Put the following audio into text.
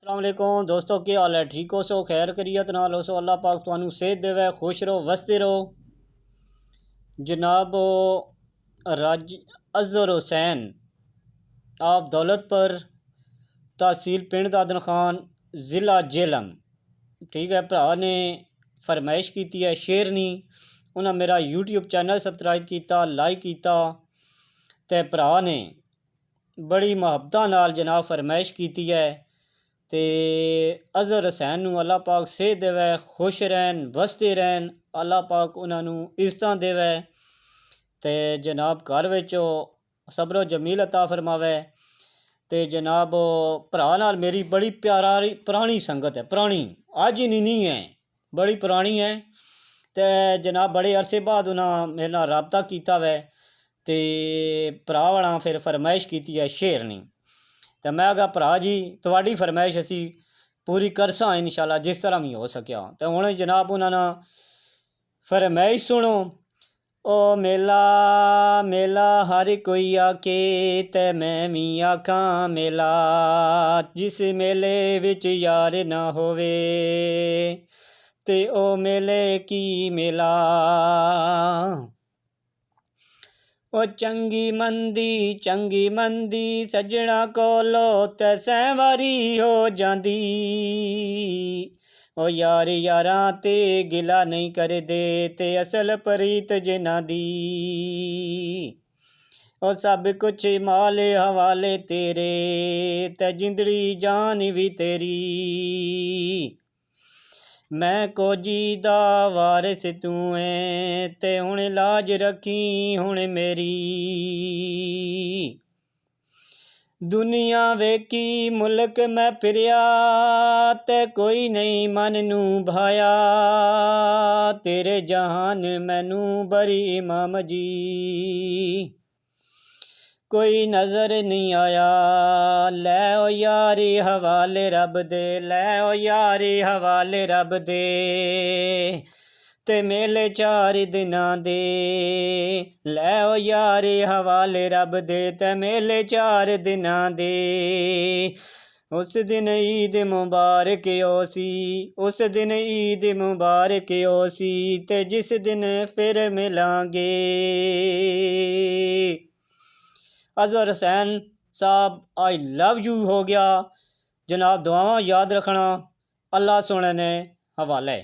अस्सलाम वालेकुम दोस्तों, की हाल है? ठीक हो सो? खैर करियत नाल हो सो? अल्लाह पाक तुहानू सेहत देवे, खुश रहो, वसते रहो। जनाब राज अजहर हुसैन आप दौलतपुर, तहसील पिंड दादन खान, ज़िला जेलम। ठीक है, भरा ने फरमाइश की है शेरनी। उन्हें मेरा यूट्यूब चैनल सबसक्राइब किया, लाइक किया। तो भरा ने बड़ी मुहब्बत नाल जनाब फरमाइश की है। तो अजहर हुसैन नूं अल्लाह पाक सेहत देवे, खुश रहन, वसते रहन। अल्लाह पाक उन्होंने इज्जत देवे तो जनाब घर विच सब्रो जमील अता फरमावे। तो जनाब भरा नाल मेरी बड़ी प्यारी पुरानी संगत है, पुरानी अज ही नहीं है, बड़ी पुरानी है। तो जनाब बड़े अरसे बाद उन्हें मेरे नाल राबता किया वै। तो भरा वाला फिर फरमाइश की है शेरनी। तो मैं कहा भरा जी तुहाडी फरमाइश असी पूरी करसा इंशाअल्लाह जिस तरह भी हो सकिया। तो हुण जनाब उन्होंने फरमाइश सुनो। ओ मेला मेला हर कोई आके ते मैं भी आखां मेला, जिस मेले विच यार ना होवे ते ओ मेले की मेला। ओ चंगी मंदी सजना कोलो ते सैवारी हो जांदी। ओ यार यारां ते गिला नहीं करदे ते असल प्रीत जिन्हां दी। ओ सब कुछ माल हवाले तेरे ते जिंदड़ी जान भी तेरी। मैं कोजी दा वारिस तू है ते हुण लाज रखी हुण मेरी। दुनिया वेखी मुल्क मैं फिरिया ते कोई नहीं मन नू भाया। तेरे जहान मैनू बरी इमाम जी कोई नजर नहीं आया। लै ओ यारी हवाले रब दे, लै ओ यारी हवाले रब दे ते मेले 4 दिनां दे। लै ओ यारी हवाले रब दे ते मेले 4 दिनां दे। उस दिन ईद मुबारक ओसी, उस दिन ईद मुबारक ओसी ते जिस दिन फिर मिलांगे। अजहर हुसैन साहब आई लव यू हो गया। जनाब दुआवां याद रखना, अल्लाह सोने ने हवाले।